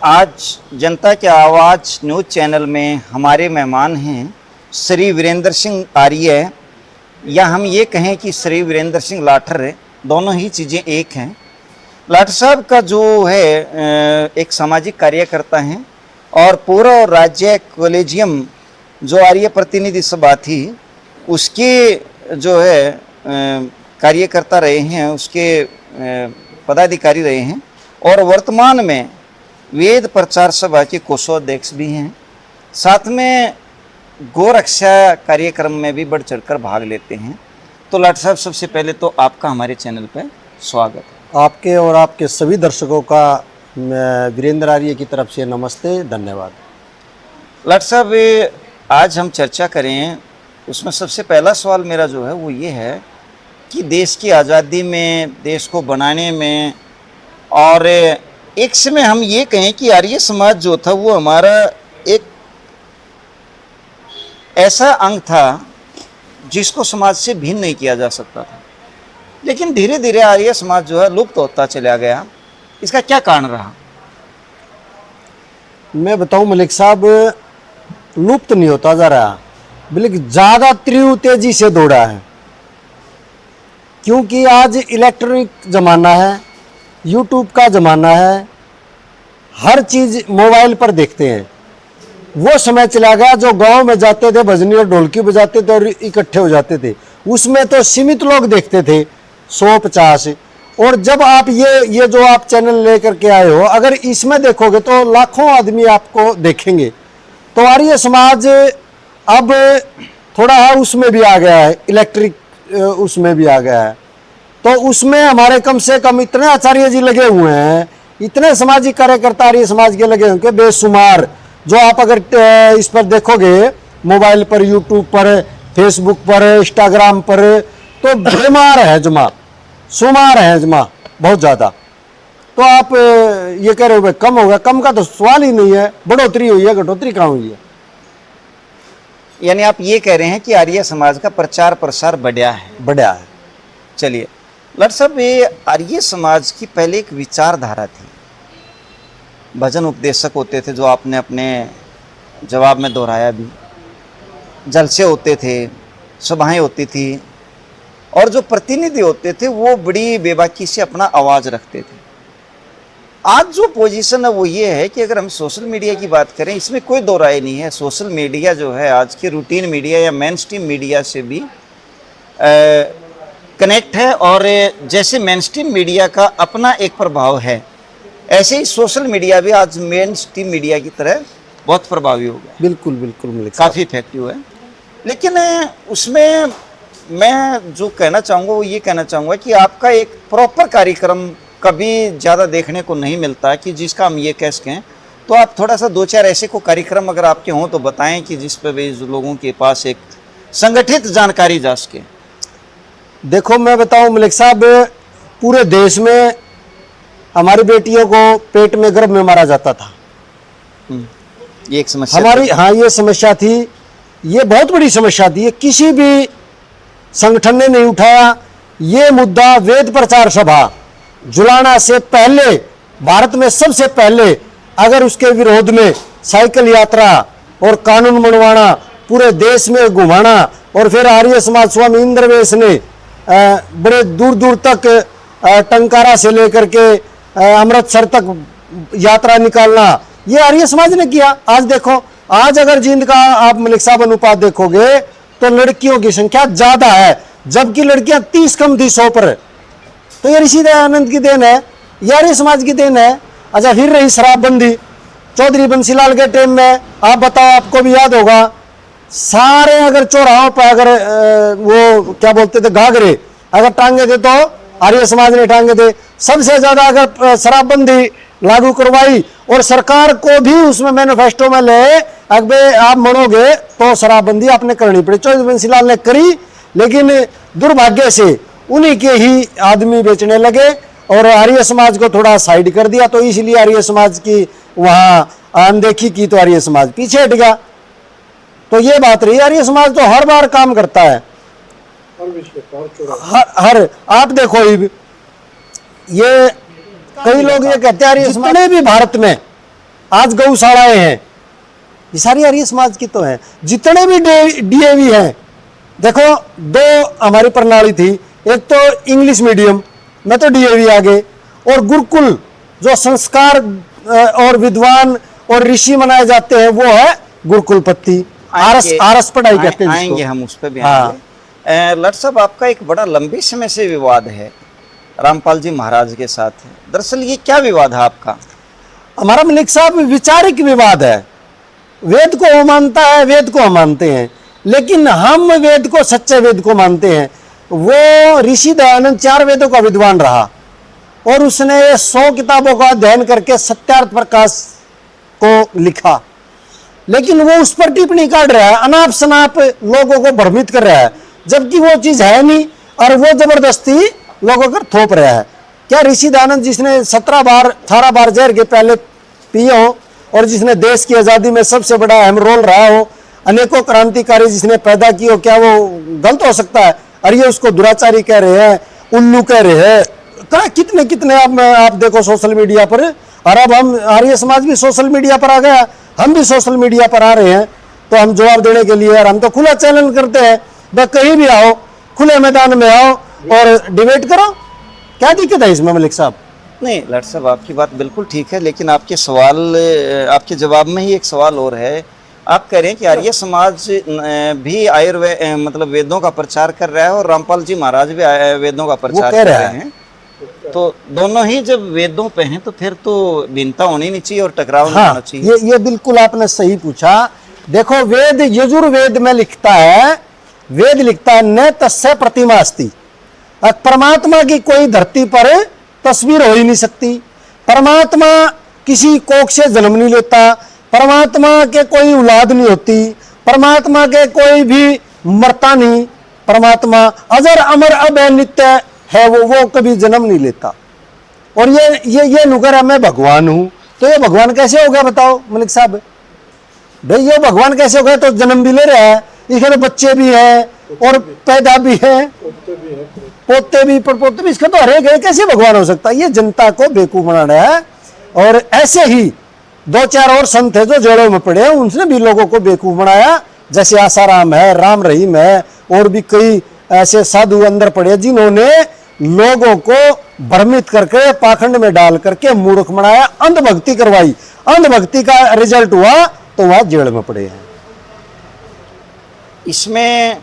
आज जनता की आवाज़ न्यूज़ चैनल में हमारे मेहमान हैं श्री वीरेंद्र सिंह आर्य, या हम ये कहें कि श्री वीरेंद्र सिंह लाठर, दोनों ही चीज़ें एक हैं। लाठर साहब का जो है एक सामाजिक कार्यकर्ता हैं और पूरा राज्य कॉलेजियम जो आर्य प्रतिनिधि सभा थी उसके जो है कार्यकर्ता रहे हैं, उसके पदाधिकारी रहे हैं और वर्तमान में वेद प्रचार सभा के कोषाध्यक्ष भी हैं। साथ में गोरक्षा कार्यक्रम में भी बढ़ चढ़कर भाग लेते हैं। तो लाठर साहब, सबसे पहले तो आपका हमारे चैनल पर स्वागत है। आपके और आपके सभी दर्शकों का वीरेंद्र आर्य की तरफ से नमस्ते, धन्यवाद। लाठर साहब, आज हम चर्चा करें, उसमें सबसे पहला सवाल मेरा जो है वो ये है कि देश की आज़ादी में, देश को बनाने में, और एक समय हम ये कहें कि आर्य समाज जो था वो हमारा एक ऐसा अंग था जिसको समाज से भिन्न नहीं किया जा सकता था, लेकिन धीरे धीरे आर्य समाज जो है लुप्त होता चला गया। इसका क्या कारण रहा? मैं बताऊं मलिक साहब, लुप्त नहीं होता जा रहा, बल्कि ज़्यादा तीव्र तेजी से दौड़ा है। क्योंकि आज इलेक्ट्रॉनिक ज़माना है, यूट्यूब का ज़माना है, हर चीज़ मोबाइल पर देखते हैं। वो समय चला गया जो गांव में जाते थे, भजनी और ढोलकी बजाते थे और इकट्ठे हो जाते थे, उसमें तो सीमित लोग देखते थे, 150। और जब आप ये जो आप चैनल लेकर के आए हो, अगर इसमें देखोगे तो लाखों आदमी आपको देखेंगे। तो आर्य समाज अब थोड़ा उसमें भी आ गया है, इलेक्ट्रिक उसमें भी आ गया है। तो उसमें हमारे कम से कम इतने आचार्य जी लगे हुए हैं, इतने सामाजिक कार्यकर्ता आर्य समाज के लगे हुए बेशुमार, जो आप अगर इस पर देखोगे मोबाइल पर, यूट्यूब पर, फेसबुक पर, इंस्टाग्राम पर, तो बेमार है जमा, शुमार है जमा, बहुत ज़्यादा। तो आप ये कह रहे हो कम होगा, कम का तो सवाल ही नहीं है, बढ़ोतरी हुई है, घटोतरी कहाँ हुई है। यानी आप ये कह रहे हैं कि आर्य समाज का प्रचार प्रसार बढ़ा है। चलिए लाठर साहब, ये आर्य समाज की पहले एक विचारधारा थी, भजन उपदेशक होते थे जो आपने अपने जवाब में दोहराया भी, जलसे होते थे, सभाएं होती थी, और जो प्रतिनिधि होते थे वो बड़ी बेबाकी से अपना आवाज़ रखते थे। आज जो पोजीशन है वो ये है कि अगर हम सोशल मीडिया की बात करें, इसमें कोई दो राय नहीं है, सोशल मीडिया जो है आज के रूटीन मीडिया या मेन स्ट्रीम मीडिया से भी कनेक्ट है, और जैसे मेन स्ट्रीम मीडिया का अपना एक प्रभाव है, ऐसे ही सोशल मीडिया भी आज मेन स्ट्रीम मीडिया की तरह बहुत प्रभावी हो गया। बिल्कुल बिल्कुल, काफ़ी इफेक्टिव है। लेकिन उसमें मैं जो कहना चाहूँगा वो ये कहना चाहूँगा कि आपका एक प्रॉपर कार्यक्रम कभी ज़्यादा देखने को नहीं मिलता है कि जिसका हम ये कह सकें। तो आप थोड़ा सा दो चार ऐसे को कार्यक्रम अगर आपके हों तो बताएं कि जिस पर भी लोगों के पास एक संगठित जानकारी जा सके। देखो मैं बताऊं मलिक साहब, पूरे देश में हमारी बेटियों को पेट में गर्भ में मारा जाता था। ये एक समस्या हमारी, हाँ ये समस्या थी, ये बहुत बड़ी समस्या थी। ये किसी भी संगठन ने नहीं उठाया ये मुद्दा। वेद प्रचार सभा जुलाना से पहले, भारत में सबसे पहले, अगर उसके विरोध में साइकिल यात्रा और कानून बनवाना, पूरे देश में घुमाना, और फिर आर्य समाज स्वामी इंद्रवेश ने बड़े दूर दूर तक टंकारा से लेकर के अमृतसर तक यात्रा निकालना, ये आर्य समाज ने किया। आज देखो, आज अगर जींद का आप मलिक साहब अनुपात देखोगे तो लड़कियों की संख्या ज्यादा है, जबकि लड़कियां 30 कम थी 100 पर। तो ये ऋषि दयानंद की देन है, ये आर्य समाज की देन है। अच्छा, फिर रही शराबबंदी, चौधरी बंसीलाल के टाइम में, आप बताओ, आपको भी याद होगा, सारे अगर चौराहों पर अगर वो क्या बोलते थे, घाघरे अगर टांगे थे तो आर्य समाज ने टांगे थे। सबसे ज्यादा अगर शराबबंदी लागू करवाई और सरकार को भी उसमें मैनिफेस्टो में ले, अगर आप मानोगे तो शराबबंदी आपने करनी पड़ी। चौधरी बंसीलाल ने करी, लेकिन दुर्भाग्य से उन्हीं के ही आदमी बेचने लगे और आर्य समाज को थोड़ा साइड कर दिया। तो इसलिए आर्य समाज की वहाँ अनदेखी की तो आर्य समाज पीछे हट गया। तो ये बात रही। आर्य समाज तो हर बार काम करता है, हर आप देखो ये कई लोग ये कहते हैं आर्य समाज ने भी भारत में आज गौशालाएं हैं, ये सारी आर्य समाज की तो है। जितने भी डीएवी हैं, देखो दो हमारी प्रणाली थी, एक तो इंग्लिश मीडियम में तो डीएवी आ गए, और गुरुकुल जो संस्कार और विद्वान और ऋषि मनाए जाते हैं वो है गुरुकुलपति, आरएस पढ़ाई कहते हैं आएंगे जिसको। हम उस पर भी हाँ। आएंगे। लट साहब, आपका एक बड़ा लंबे समय से विवाद है रामपाल जी महाराज के साथ। दरअसल ये क्या विवाद है आपका? हमारा मलिक साहब विचारिक विवाद है। वेद को वो मानता है, वेद को हम मानते हैं, लेकिन हम वेद को, सच्चे वेद को मानते हैं। वो ऋषि दयानंद 4 वेदों का विद्वान रहा और उसने 100 किताबों का अध्ययन करके सत्यार्थ प्रकाश को लिखा, लेकिन वो उस पर टिप्पणी काट रहा है, अनाप शनाप लोगों को भ्रमित कर रहा है, जबकि वो चीज है नहीं, और वो जबरदस्ती लोगों को थोप रहा है। क्या ऋषि दयानंद जिसने 18 बार जहर के पहले पिए हो और जिसने देश की आज़ादी में सबसे बड़ा अहम रोल रहा हो, अनेकों क्रांतिकारी जिसने पैदा की हो, क्या वो गलत हो सकता है? और ये उसको दुराचारी कह रहे हैं, उल्लू कह रहे हैं, कितने कितने आप देखो सोशल मीडिया पर। और अब हम आर्य समाज भी सोशल मीडिया पर आ गया, हम भी सोशल मीडिया पर आ रहे हैं, तो हम जवाब देने के लिए, और हम तो खुला चैलेंज करते हैं, बस कहीं भी आओ, खुले मैदान में आओ और डिबेट करो। क्या दिक्कत है इसमें मलिक साहब? नहीं लट साहब, आपकी बात बिल्कुल ठीक है, लेकिन आपके सवाल, आपके जवाब में ही एक सवाल और है। आप कह रहे हैं कि आर्य समाज भी आयुर्वेद मतलब वेदों का प्रचार कर रहा है और रामपाल जी महाराज भी वेदों का प्रचार कर रहे हैं, तो दोनों ही जब वेदों पे हैं तो फिर तो भिन्नता होनी नहीं चाहिए और टकराव नहीं होना चाहिए। ये बिल्कुल आपने सही पूछा। देखो वेद यजुर्वेद में लिखता है, वेद लिखता है न तस्य प्रतिमा अस्ति, परमात्मा की कोई धरती पर तस्वीर हो ही नहीं सकती। परमात्मा किसी कोख से जन्म नहीं लेता, परमात्मा के कोई औलाद नहीं होती, परमात्मा के कोई भी मरता नहीं, परमात्मा अजर अमर अभय नित्य है, वो कभी जन्म नहीं लेता। और ये नुकर है मैं भगवान हूं, तो ये भगवान कैसे हो गया बताओ मलिक साहब? भाई ये भगवान कैसे हो गया? तो जन्म भी ले रहा है, इसके तो बच्चे भी हैं और पैदा भी हैं, पोते भी परपोते भी, इसका तो हरेक है, कैसे भगवान हो सकता है? ये जनता को बेवकूफ बना रहा है। और ऐसे ही 2-4 और संत है जो जेलों में पड़े हैं, उनसे भी लोगों को बेवकूफ बनाया, जैसे आसाराम है, राम रहीम है, और भी कई ऐसे साधु अंदर पड़े जिन्होंने लोगों को भ्रमित करके पाखंड में डाल करके मूर्ख बनाया, अंधभक्ति करवाई, अंधभक्ति का रिजल्ट हुआ तो वह जेल में पड़े हैं। इसमें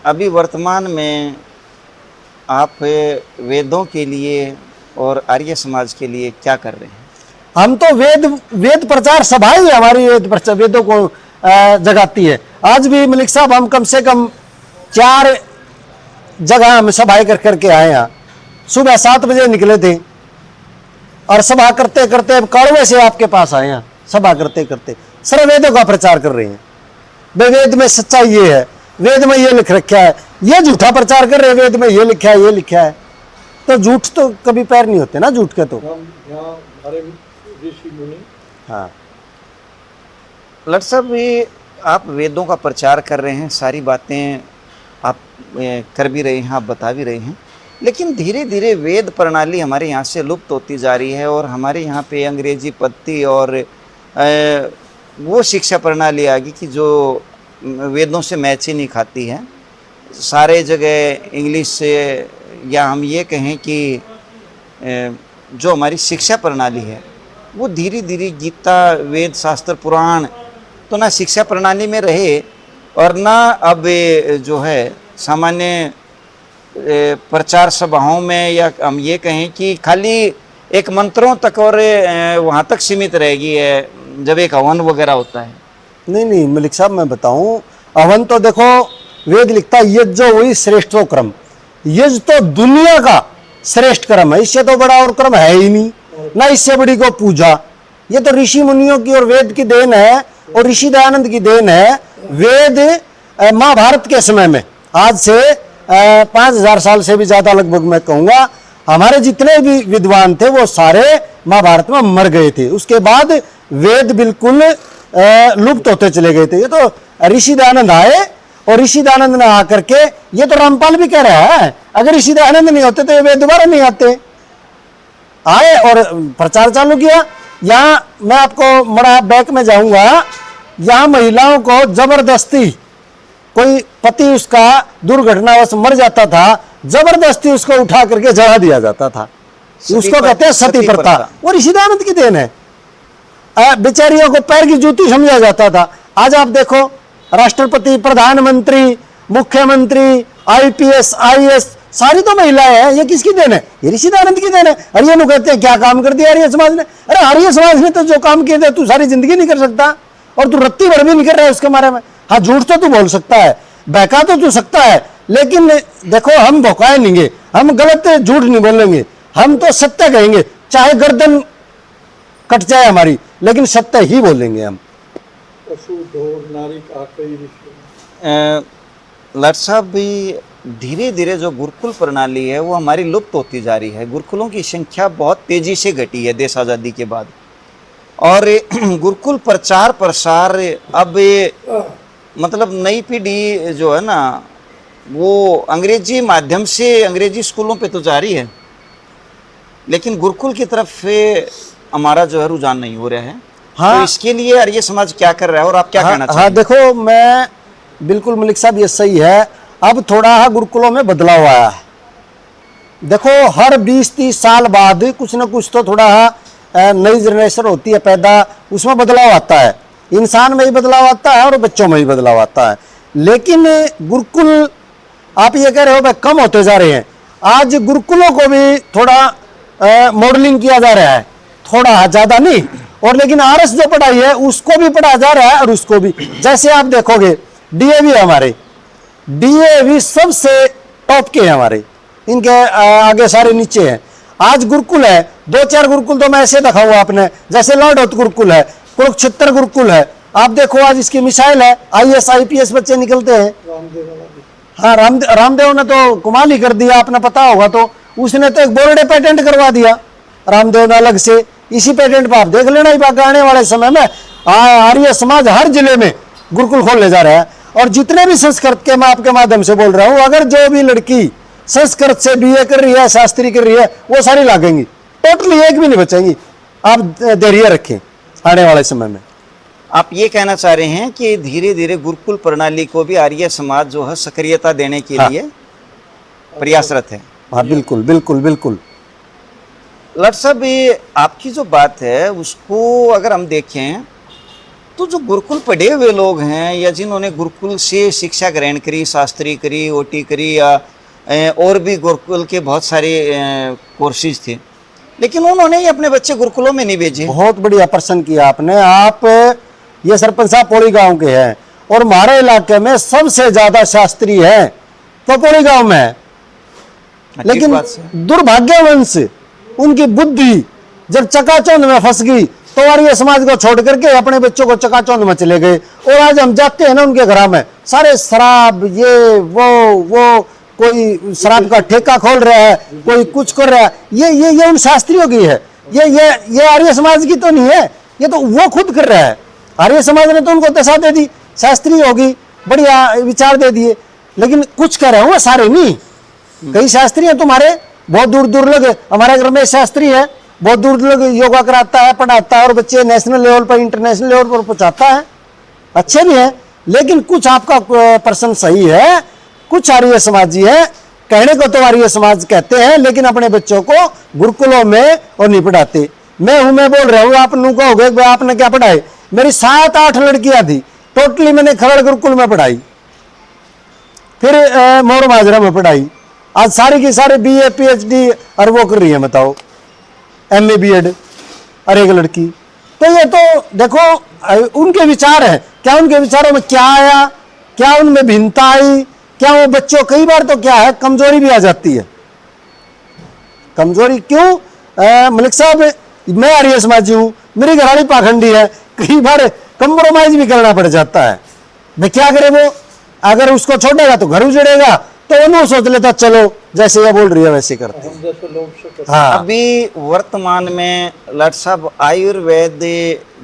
अभी वर्तमान में आप वेदों के लिए और आर्य समाज के लिए क्या कर रहे हैं? हम तो वेद प्रचार सभा ही हमारी वेदों को जगाती है। आज भी मलिक साहब हम कम से कम 4 जगह हम सभाएं कर करके आए हैं। सुबह 7 बजे निकले थे और सभा करते करते अब काड़वे से आपके पास आए हैं। सभा करते करते सर्व वेदों का प्रचार कर रहे हैं। वेद में सच्चाई ये है, वेद में ये लिख रखा है, ये झूठा प्रचार कर रहे हैं, वेद में ये लिखा है, ये लिखा है। तो झूठ तो कभी पैर नहीं होते ना झूठ के। तो हाँ लट साहब, ये आप वेदों का प्रचार कर रहे हैं, सारी बातें आप कर भी रहे हैं, आप बता भी रहे हैं, लेकिन धीरे धीरे वेद प्रणाली हमारे यहाँ से लुप्त होती जा रही है और हमारे यहाँ पे अंग्रेजी पद्धति और वो शिक्षा प्रणाली आ गई कि जो वेदों से मैच ही नहीं खाती है। सारे जगह इंग्लिश से, या हम ये कहें कि जो हमारी शिक्षा प्रणाली है वो धीरे धीरे गीता, वेद, शास्त्र, पुराण तो ना शिक्षा प्रणाली में रहे और ना अब जो है सामान्य प्रचार सभाओं में, या हम ये कहें कि खाली एक मंत्रों तक और वहाँ तक सीमित रहेगी है जब एक हवन वगैरह होता है। नहीं मलिक साहब, मैं बताऊं, हवन तो देखो वेद लिखता है यज्ञ वही श्रेष्ठो क्रम, यज्ञ तो दुनिया का श्रेष्ठ क्रम है, इससे तो बड़ा और क्रम है ही नहीं, ना इससे बड़ी को पूजा। ये तो ऋषि मुनियों की और वेद की देन है और ऋषि दयानंद की देन है। वेद महाभारत के समय में, आज से 5000 साल से भी ज्यादा लगभग मैं कहूँगा, हमारे जितने भी विद्वान थे वो सारे महाभारत में मर गए थे। उसके बाद वेद बिल्कुल लुप्त होते चले गए थे। ये तो ऋषि दयानंद आए और ऋषि दयानंद ने आकर के, ये तो रामपाल भी कह रहा है, अगर ऋषि दयानंद नहीं होते तो ये वेद दोबारा नहीं आते। आए और प्रचार चालू किया। यहाँ मैं आपको बड़ा बैक में जाऊंगा, यहाँ महिलाओं को जबरदस्ती, कोई पति उसका दुर्घटनावश मर जाता था, जबरदस्ती उसको उठा करके जला दिया जाता था, उसको कहते हैं सती प्रथा। और ईशिदानंद की देन है। बेचारियों को पैर की जूती समझा जाता था। आज आप देखो, राष्ट्रपति, प्रधानमंत्री, मुख्यमंत्री, आईपीएस, आईएएस सारी तो महिलाएं हैं। ये किसकी देन है? ये ऋषिदानंद की देन है। और ये लोग कहते हैं क्या काम कर दिया आर्य समाज ने? अरे आर्य समाज ने तो जो काम किए थे तू सारी जिंदगी नहीं कर सकता, और तू रत्ती भर भी नहीं कर रहा है उसके बारे में। हाँ, झूठ तो तू बोल सकता है, बहका तो तू सकता है, लेकिन देखो हम भौकाए नहीं, हम गलत झूठ नहीं बोलेंगे, हम तो सत्य कहेंगे, चाहे गर्दन कट जाए हमारी, लेकिन सत्य ही बोलेंगे हम। पशु ढोर नारी का आखिरी विषय। लाट साहब भी धीरे धीरे जो गुरुकुल प्रणाली है वो हमारी लुप्त होती जा रही है। गुरुकुलों की संख्या बहुत तेजी से घटी है देश आज़ादी के बाद, और गुरुकुल प्रचार प्रसार अब मतलब नई पीढ़ी जो है ना वो अंग्रेजी माध्यम से अंग्रेजी स्कूलों पे तो जारी है, लेकिन गुरुकुल की तरफ हमारा जो है रुझान नहीं हो रहा है। हाँ, तो इसके लिए आर्य समाज क्या कर रहा है और आप क्या कहना चाहेंगे? हाँ देखो, मैं बिल्कुल मलिक साहब ये सही है। अब थोड़ा गुरुकुलों में बदलाव आया है। देखो, हर 20-30 साल बाद कुछ ना कुछ तो थोड़ा नई जनरेशन होती है पैदा, उसमें बदलाव आता है। इंसान में ही बदलाव आता है और बच्चों में ही बदलाव आता है। लेकिन गुरुकुल आप ये कह रहे हो भाई कम होते जा रहे हैं। आज गुरुकुलों को भी थोड़ा मॉडलिंग किया जा रहा है, थोड़ा ज़्यादा नहीं। और लेकिन आरएस जो पढ़ाई है उसको भी पढ़ाया जा रहा है, और उसको भी, जैसे आप देखोगे डीएवी हमारे, डीएवी सबसे टॉप के हैं हमारे, इनके आगे सारे नीचे हैं। आज गुरुकुल है, 2-4 गुरुकुल तो मैं ऐसे दिखाऊंगा आपने, जैसे लॉर्ड गुरुकुल है, कुरुक्षेत्र गुरुकुल है। आप देखो आज इसकी मिसाइल है, आईएएस आईपीएस बच्चे निकलते हैं। हाँ, रामदेव ने तो कमाल ही कर दिया, आपने पता होगा तो, उसने तो एक बोर्डे पेटेंट करवा दिया रामदेव ने अलग से। इसी पेटेंट पर आप देख लेना ही बाकी आने वाले समय में आर्य समाज हर जिले में गुरुकुल खोलने जा रहा है। और जितने भी संस्कृत के, मैं आपके माध्यम से बोल रहा हूँ, अगर जो भी लड़की संस्कृत से बीए कर रही है, शास्त्री कर रही है, वो सारी लागेंगी, टोटली एक भी नहीं बचेंगी। आप धैर्य रखें, आने वाले समय में। आप ये कहना चाह रहे हैं कि धीरे धीरे गुरुकुल प्रणाली को भी आर्य समाज जो है सक्रियता देने के लिए प्रयासरत है? हाँ, बिल्कुल बिल्कुल बिल्कुल। लट साहब, ये आपकी जो बात है उसको अगर हम देखें तो जो गुरुकुल पढ़े हुए लोग हैं या जिन्होंने गुरुकुल से शिक्षा ग्रहण करी, शास्त्री करी, ओटी करी, या और भी गुरुकुल के बहुत सारे कोर्सेज थे, लेकिन उन्होंने ही अपने बच्चे गुरुकुलों में नहीं भेजे। बहुत बढ़िया प्रश्न किया आपने। आप ये सरपंच साहब पौड़ी गांव के हैं, और हमारे इलाके में सबसे ज्यादा शास्त्री है तो पौड़ी गांव में है। लेकिन दुर्भाग्यवंश उनकी बुद्धि जब चकाचौंध में फंस गई तो आर्य समाज को छोड़ करके अपने बच्चों को चकाचौंध में चले गए। और आज हम जाते हैं ना उनके घर में, सारे शराब, ये वो कोई शराब का ठेका खोल रहा है, कोई कुछ कर रहा है। ये उन शास्त्रियों की है, ये आर्य समाज की तो नहीं है, ये तो वो खुद कर रहा है। आर्य समाज ने तो उनको दशा दे दी, शास्त्री होगी, बढ़िया विचार दे दिए, लेकिन कुछ कर रहे हो सारे नहीं। कई शास्त्री हैं तुम्हारे, बहुत दूर दूर लगे। हमारे घर में शास्त्री है, बहुत दूर दूर योगा कराता है, पढ़ाता है, और बच्चे नेशनल लेवल पर, इंटरनेशनल लेवल पर पहुंचाता है, अच्छे भी हैं। लेकिन कुछ आपका प्रश्न सही है, कुछ आर्य समाजी है, कहने को तो आर्य समाज कहते हैं, लेकिन अपने बच्चों को गुरुकुलों में और नहीं पढ़ाते। मैं बोल रहा हूँ, आप लोग कहोगे आपने क्या पढ़ाए? मेरी 7-8 लड़कियां थी, टोटली मैंने खरड़ गुरुकुल में पढ़ाई, फिर मोर माजरा में पढ़ाई। आज सारी की सारी बीए पीएचडी और वो कर रही है, बताओ, एमए बीएड, और एक लड़की। तो ये तो देखो उनके विचार है, क्या उनके विचारों में क्या आया, क्या उनमें भिन्नता आई, क्या वो बच्चों, कई बार तो क्या है कमजोरी भी आ जाती है। कमजोरी क्यों? मलिक साहब, मैं आर्य समाजी हूं, मेरी घराड़ी पाखंडी है, कई बार कंप्रोमाइज भी करना पड़ जाता है। मैं क्या करे, वो अगर उसको छोड़ेगा तो घर उजड़ेगा, तो उन्होंने सोच लेता चलो जैसे ये बोल रही है वैसे करते हैं। हाँ, अभी वर्तमान में लाट साहब आयुर्वेद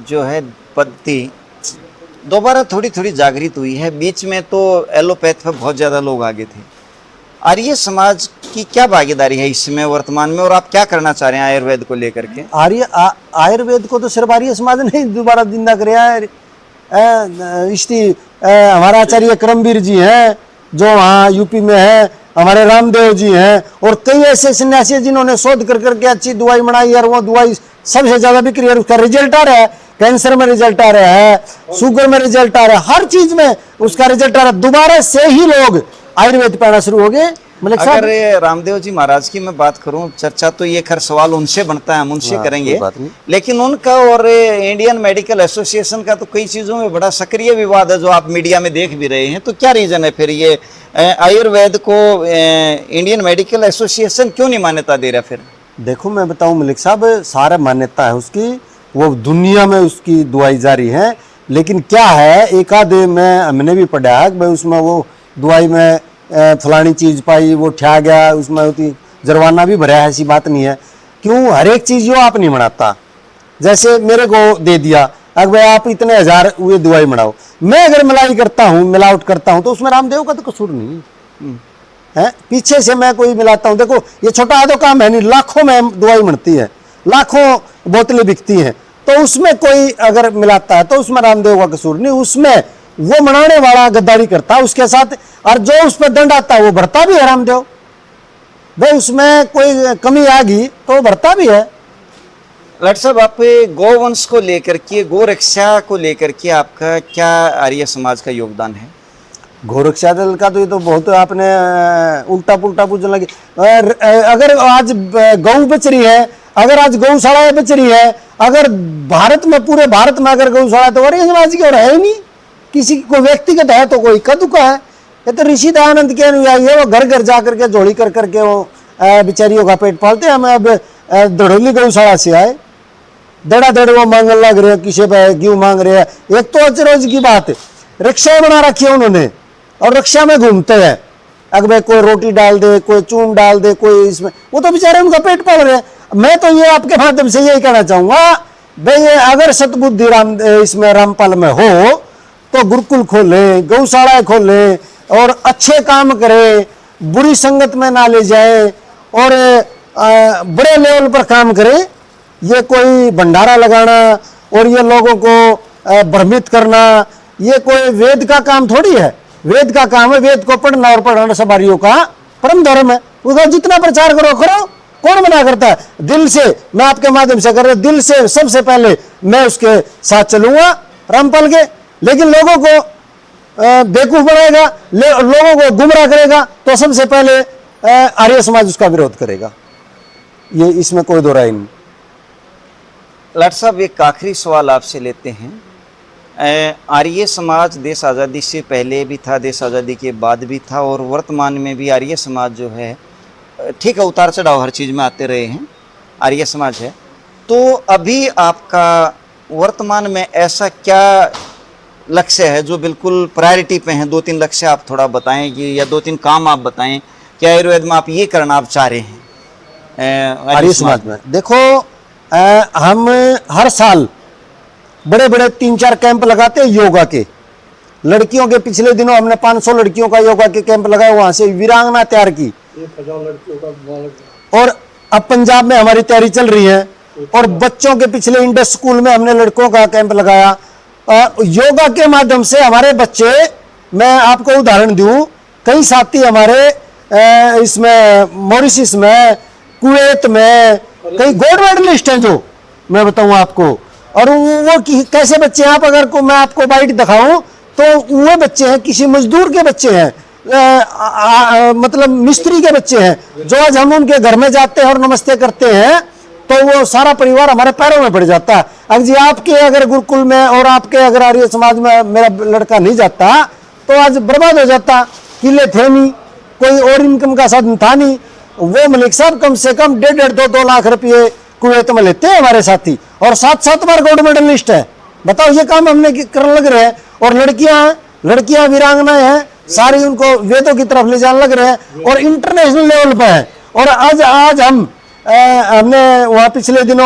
जो है पद्धति दोबारा थोड़ी थोड़ी जागृत हुई है। बीच में तो एलोपैथ पर बहुत ज़्यादा लोग आगे थे, आर्य समाज की क्या भागीदारी है इसमें वर्तमान में, और आप क्या करना चाह रहे हैं आयुर्वेद को लेकर के? आयुर्वेद को तो सिर्फ आर्य समाज ने दोबारा जिंदा कराया है। हमारा आचार्य करमवीर जी हैं जो वहाँ यूपी में है, हमारे रामदेव जी हैं, और कई ऐसे सन्यासी हैं जिन्होंने शोध कर करके अच्छी दवाई बनाई, और वो दवाई सबसे ज्यादा बिक्री है, उसका रिजल्ट आ रहा है। कैंसर में रिजल्ट आ रहा है, शुगर में रिजल्ट आ रहा है, हर चीज में उसका रिजल्ट आ रहा है। दोबारा से ही लोग आयुर्वेद पे आना शुरू हो गए। मलिक साहब, अगर ये रामदेव जी महाराज की मैं बात करूं, चर्चा तो ये खैर सवाल उनसे बनता है, हम उनसे करेंगे, कोई बात नहीं। लेकिन उनका और इंडियन मेडिकल एसोसिएशन का तो कई चीजों में बड़ा सक्रिय विवाद है जो आप मीडिया में देख भी रहे हैं। तो क्या रीजन है फिर ये आयुर्वेद को इंडियन मेडिकल एसोसिएशन क्यों नहीं मान्यता दे रहा फिर? देखो मैं बताऊं मलिक साहब, सारा मान्यता है उसकी, वो दुनिया में उसकी दवाई जारी है, लेकिन क्या है एक आधे में हमने भी पढ़ा है भाई उसमें वो दवाई में फलानी चीज पाई, वो ठा गया, उसमें होती जुर्माना भी भरा है, ऐसी बात नहीं है। क्यों? हर एक चीज जो आप नहीं बनाता, जैसे मेरे को दे दिया अगर भाई आप इतने हजार हुए दवाई बनाओ, मैं अगर मलाई करता हूँ, मिलावट करता हूँ, तो उसमें रामदेव का तो कसूर नहीं है। पीछे से मैं कोई मिलाता हूँ, देखो ये छोटा आधो काम है नहीं, लाखों में दवाई बनती है, लाखों बोतलें बिकती हैं, तो उसमें कोई अगर मिलाता है तो उसमें रामदेव का कसूर नहीं, उसमें वो बनाने वाला गद्दारी करता है उसके साथ, और जो उस पर दंड आता है वो भरता भी है रामदेव। भाई उसमें कोई कमी आ गई तो वो भरता भी है। लट साहब, आप गौवंश को लेकर के, गौ रक्षा को लेकर के आपका क्या आर्य समाज का योगदान है? गोरक्षा दल का तो ये तो बहुत आपने उल्टा पुल्टा पूछने लगे। अगर आज गौ बच रही है, अगर आज गौशाला बच रही है, अगर भारत में पूरे भारत में अगर गौशाला है तो आर्य समाज की और है ही नहीं, किसी को व्यक्तिगत है तो कोई कदू का है। ये तो ऋषि दयानंद के अनुयायी है, वो घर घर जा करके झोली कर करके वो बेचारियों का पेट पालते हैं। हमें अब दड़ोली गौशाला से आए, दड़ा दड़ वो मांगने लग रहे हैं, किसी पे क्यों मांग रहे हैं। एक तो अचरज की बात है, रिक्शा बना रखी है उन्होंने और रिक्शा में घूमते हैं, अगर भाई कोई रोटी डाल दे, कोई चून डाल दे, कोई इसमें, वो तो बेचारे उनका पेट पाल रहे हैं। मैं तो ये आपके माध्यम से यही कहना चाहूंगा भाई, अगर सतबुद्धि इसमें रामपाल में हो तो गुरुकुल खोले, गौशालाएं खोले और अच्छे काम करे, बुरी संगत में ना ले जाए और बड़े लेवल पर काम करे। ये कोई भंडारा लगाना और ये लोगों को भ्रमित करना, ये कोई वेद का काम थोड़ी है। वेद का काम है, वेद को पढ़ना और पढ़ाना सब आर्यों का परम धर्म है। उसका जितना प्रचार करो करो, कौन मना करता है? दिल से मैं आपके माध्यम से कर रहा हूं, दिल से सबसे पहले मैं उसके साथ चलूंगा रामपाल के, लेकिन लोगों को बेवकूफ बनाएगा, लोगों को गुमराह करेगा तो सबसे पहले आर्य समाज उसका विरोध करेगा, ये इसमें कोई दो राय नहीं। लाट साहब, एक आखिरी सवाल आपसे लेते हैं। आर्य समाज देश आज़ादी से पहले भी था, देश आज़ादी के बाद भी था, और वर्तमान में भी आर्य समाज जो है, ठीक है उतार चढ़ाव हर चीज़ में आते रहे हैं, आर्य समाज है। तो अभी आपका वर्तमान में ऐसा क्या लक्ष्य है जो बिल्कुल प्रायोरिटी पे हैं? 2-3 लक्ष्य आप थोड़ा बताएं कि, या 2-3 काम आप बताएं कि आयुर्वेद में आप ये करना आप चाह रहे हैं आर्य समाज में। देखो हम हर साल बड़े बड़े 3-4 कैंप लगाते हैं योगा के। लड़कियों के पिछले दिनों हमने 500 लड़कियों का योगा के कैंप लगाया, वहां से वीरांगना तैयार की, 1000 लड़कियों का। और अब पंजाब में हमारी तैयारी चल रही है। और बच्चों के पिछले इंडस स्कूल में हमने लड़कों का कैंप लगाया। योगा के माध्यम से हमारे बच्चे, मैं आपको उदाहरण दूं, कई साथी हमारे इसमें मॉरिशस में, कुवैत में कई गोल्ड मेडलिस्ट हैं जो मैं बताऊं आपको। और वो कैसे बच्चे हैं, आप अगर को मैं आपको बाइट दिखाऊं तो वो बच्चे हैं किसी मजदूर के बच्चे हैं, मतलब मिस्त्री के बच्चे हैं, जो आज हम उनके घर में जाते हैं और नमस्ते करते हैं तो वो सारा परिवार हमारे पैरों में पड़ जाता है। अगर जी आपके अगर गुरुकुल में और आपके अगर आर्य समाज में मेरा लड़का नहीं जाता तो आज बर्बाद हो जाता। किले थे नहीं, कोई और इनकम का साधन था नहीं। वो मलिक साहब कम से कम 1.5-2 लाख रुपये कुवैत में लेते हैं हमारे साथी, और 7 बार गोल्ड मेडलिस्ट है। बताओ ये काम हमने करने लग रहे हैं। और लड़कियां वीरांगनाएं हैं, सारी उनको वेदों की तरफ ले जाने लग रहे हैं और इंटरनेशनल लेवल पे है। और आज हमने वहाँ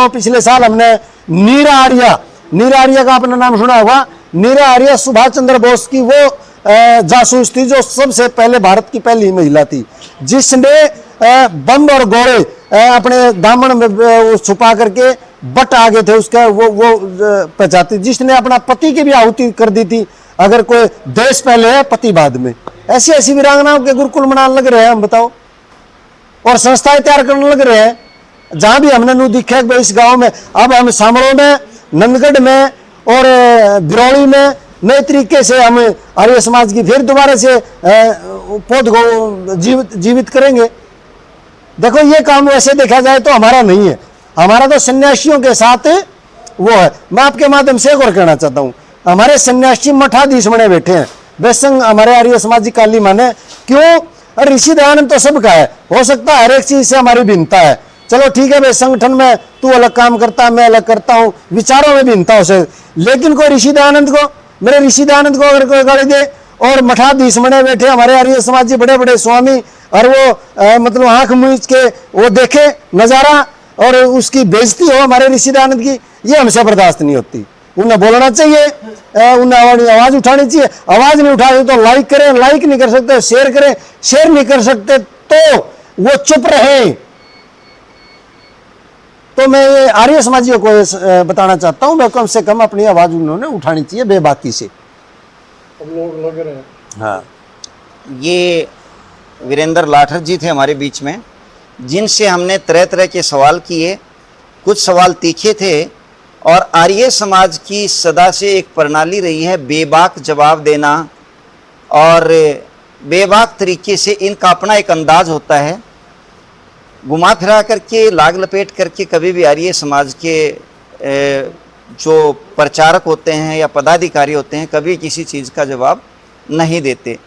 पिछले साल हमने नीरा आर्या का आपने नाम सुना होगा। नीरा आर्या सुभाष चंद्र बोस की वो जासूस थी, जो सबसे पहले भारत की पहली महिला थी, जिसने बम और गोले अपने दामन में वो छुपा करके बट आगे थे उसका वो पहचाती, जिसने अपना पति की भी आहुति कर दी थी। अगर कोई देश पहले है पति बाद में, ऐसी ऐसी वीरांगनाओं के गुरुकुल बनाने लग रहे हैं हम, बताओ, और संस्थाएं तैयार करने लग रहे हैं। जहां भी हमने नू दिखा है इस गांव में, अब हम शामलों में, नंदगढ़ में और बिरौली में नए तरीके से हम आर्य समाज की फिर दोबारा से पौध को जीवित करेंगे। देखो ये काम वैसे देखा जाए तो हमारा नहीं है, हमारा तो सन्यासियों के साथ वो है। मैं आपके माध्यम से एक और कहना चाहता हूँ, हमारे सन्यासी मठाधीश बने बैठे हैं, बेसंग हमारे आर्य समाज की काली माने क्यों? ऋषि दयानंद तो सबका है, हो सकता है हर एक चीज से हमारी भिन्नता है, चलो ठीक है भाई, संगठन में तू अलग काम करता है, मैं अलग करता हूँ, विचारों में भिन्नता हो सकती, लेकिन कोई ऋषि दयानंद को, मेरे ऋषि दयानंद को अगर कोई गाली दे, और मठाधीश बने बैठे हमारे आर्य समाज जी बड़े बड़े स्वामी, और वो मतलब आंख मूंछ के वो देखे नजारा और उसकी बेइज्जती हो हमारे ऋषि दयानंद की, ये हमसे बर्दाश्त नहीं होती। उन्हें बोलना चाहिए, उन्हें आवाज उठानी चाहिए, आवाज नहीं उठाते तो लाइक करें, लाइक नहीं कर सकते शेयर करें, शेयर नहीं कर सकते तो वो चुप रहे। तो मैं ये आर्य समाजियों को बताना चाहता हूं, मैं कम से कम अपनी आवाज उन्होंने उठानी चाहिए बेबाकी से। अब लोग लग रहे हैं। हाँ, ये वीरेंद्र लाठर जी थे हमारे बीच में, जिनसे हमने तरह तरह के सवाल किए। कुछ सवाल तीखे थे, और आर्य समाज की सदा से एक प्रणाली रही है बेबाक जवाब देना, और बेबाक तरीके से इनका अपना एक अंदाज होता है, घुमा फिरा करके लाग लपेट करके कभी भी आर्य समाज के जो प्रचारक होते हैं या पदाधिकारी होते हैं कभी किसी चीज़ का जवाब नहीं देते।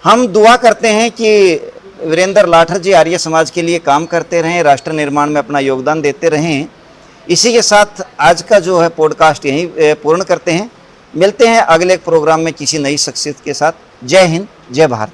हम दुआ करते हैं कि वीरेंद्र लाठर जी आर्य समाज के लिए काम करते रहें, राष्ट्र निर्माण में अपना योगदान देते रहें। इसी के साथ आज का जो है पॉडकास्ट यहीं पूर्ण करते हैं। मिलते हैं अगले प्रोग्राम में किसी नई शख्सियत के साथ। जय हिंद, जय भारत।